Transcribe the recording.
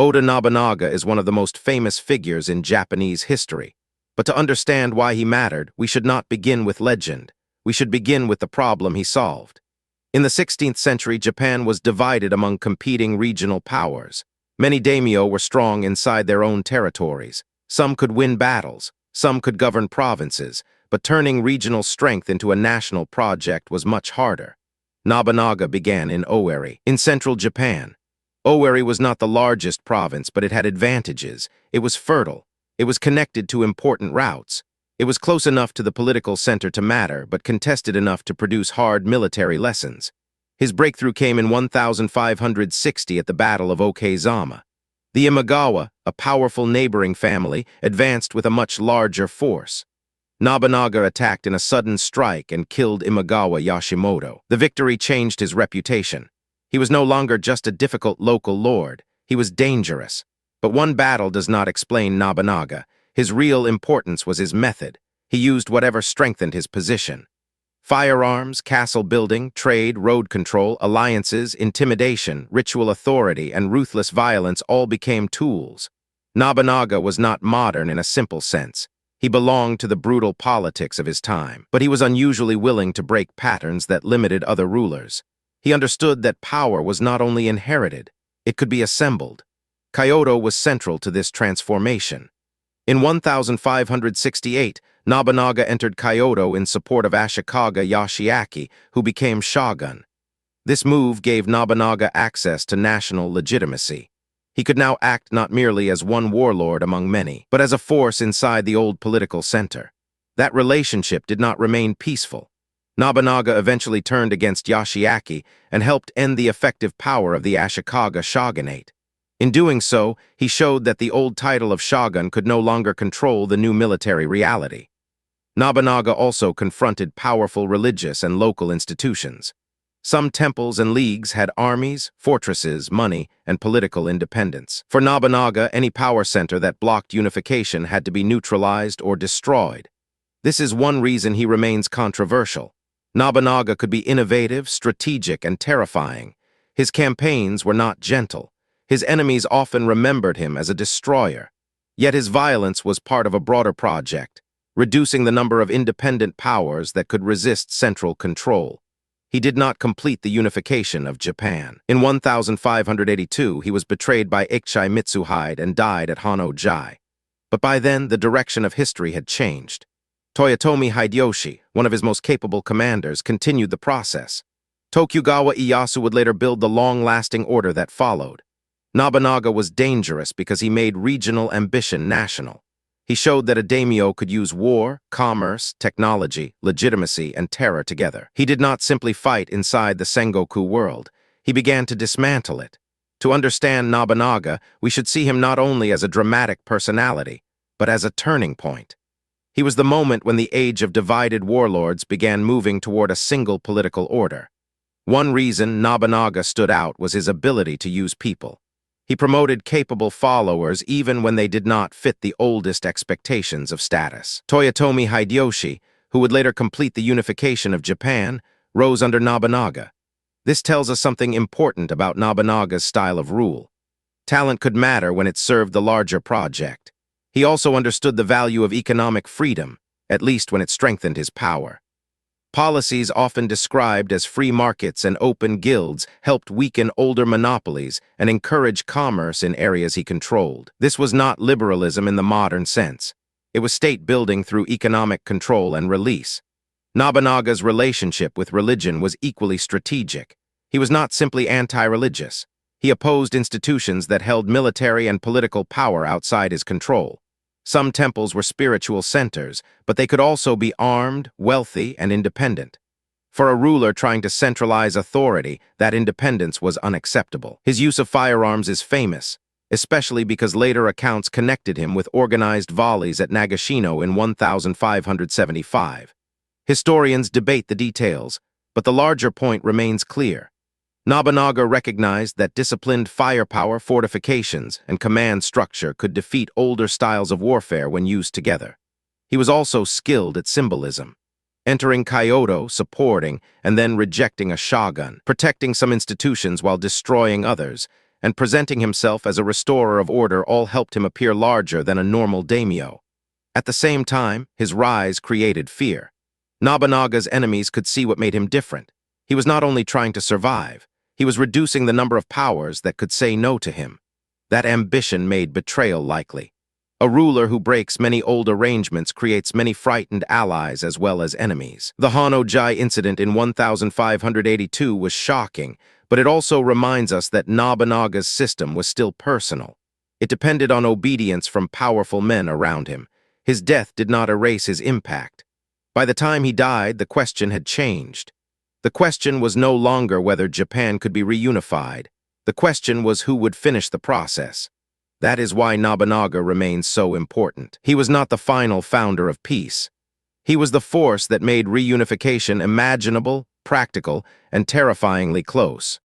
Oda Nobunaga is one of the most famous figures in Japanese history. But to understand why he mattered, we should not begin with legend. We should begin with the problem he solved. In the 16th century, Japan was divided among competing regional powers. Many daimyo were strong inside their own territories. Some could win battles, some could govern provinces, but turning regional strength into a national project was much harder. Nobunaga began in Owari, in central Japan. Owari was not the largest province, but it had advantages. It was fertile. It was connected to important routes. It was close enough to the political center to matter, but contested enough to produce hard military lessons. His breakthrough came in 1560 at the Battle of Okehazama. The Imagawa, a powerful neighboring family, advanced with a much larger force. Nobunaga attacked in a sudden strike and killed Imagawa Yoshimoto. The victory changed his reputation. He was no longer just a difficult local lord. He was dangerous. But one battle does not explain Nobunaga. His real importance was his method. He used whatever strengthened his position. Firearms, castle building, trade, road control, alliances, intimidation, ritual authority, and ruthless violence all became tools. Nobunaga was not modern in a simple sense. He belonged to the brutal politics of his time, but he was unusually willing to break patterns that limited other rulers. He understood that power was not only inherited, it could be assembled. Kyoto was central to this transformation. In 1568, Nobunaga entered Kyoto in support of Ashikaga Yoshiaki, who became shogun. This move gave Nobunaga access to national legitimacy. He could now act not merely as one warlord among many, but as a force inside the old political center. That relationship did not remain peaceful. Nobunaga eventually turned against Yoshiaki and helped end the effective power of the Ashikaga shogunate. In doing so, he showed that the old title of shogun could no longer control the new military reality. Nobunaga also confronted powerful religious and local institutions. Some temples and leagues had armies, fortresses, money, and political independence. For Nobunaga, any power center that blocked unification had to be neutralized or destroyed. This is one reason he remains controversial. Nobunaga could be innovative, strategic, and terrifying. His campaigns were not gentle. His enemies often remembered him as a destroyer. Yet his violence was part of a broader project, reducing the number of independent powers that could resist central control. He did not complete the unification of Japan. In 1582, he was betrayed by Iechi Mitsuhide and died at Hano-ji. But by then, the direction of history had changed. Toyotomi Hideyoshi, one of his most capable commanders, continued the process. Tokugawa Ieyasu would later build the long-lasting order that followed. Nobunaga was dangerous because he made regional ambition national. He showed that a daimyo could use war, commerce, technology, legitimacy, and terror together. He did not simply fight inside the Sengoku world. He began to dismantle it. To understand Nobunaga, we should see him not only as a dramatic personality, but as a turning point. He was the moment when the age of divided warlords began moving toward a single political order. One reason Nobunaga stood out was his ability to use people. He promoted capable followers even when they did not fit the oldest expectations of status. Toyotomi Hideyoshi, who would later complete the unification of Japan, rose under Nobunaga. This tells us something important about Nobunaga's style of rule. Talent could matter when it served the larger project. He also understood the value of economic freedom, at least when it strengthened his power. Policies often described as free markets and open guilds helped weaken older monopolies and encourage commerce in areas he controlled. This was not liberalism in the modern sense. It was state-building through economic control and release. Nobunaga's relationship with religion was equally strategic. He was not simply anti-religious. He opposed institutions that held military and political power outside his control. Some temples were spiritual centers, but they could also be armed, wealthy, and independent. For a ruler trying to centralize authority, that independence was unacceptable. His use of firearms is famous, especially because later accounts connected him with organized volleys at Nagashino in 1575. Historians debate the details, but the larger point remains clear. Nobunaga recognized that disciplined firepower, fortifications, and command structure could defeat older styles of warfare when used together. He was also skilled at symbolism, entering Kyoto, supporting, and then rejecting a shogun, protecting some institutions while destroying others, and presenting himself as a restorer of order all helped him appear larger than a normal daimyo. At the same time, his rise created fear. Nobunaga's enemies could see what made him different. He was not only trying to survive, he was reducing the number of powers that could say no to him. That ambition made betrayal likely. A ruler who breaks many old arrangements creates many frightened allies as well as enemies. The Hano-Jai incident in 1582 was shocking, but it also reminds us that Nobunaga's system was still personal. It depended on obedience from powerful men around him. His death did not erase his impact. By the time he died, the question had changed. The question was no longer whether Japan could be reunified. The question was who would finish the process. That is why Nobunaga remains so important. He was not the final founder of peace. He was the force that made reunification imaginable, practical, and terrifyingly close.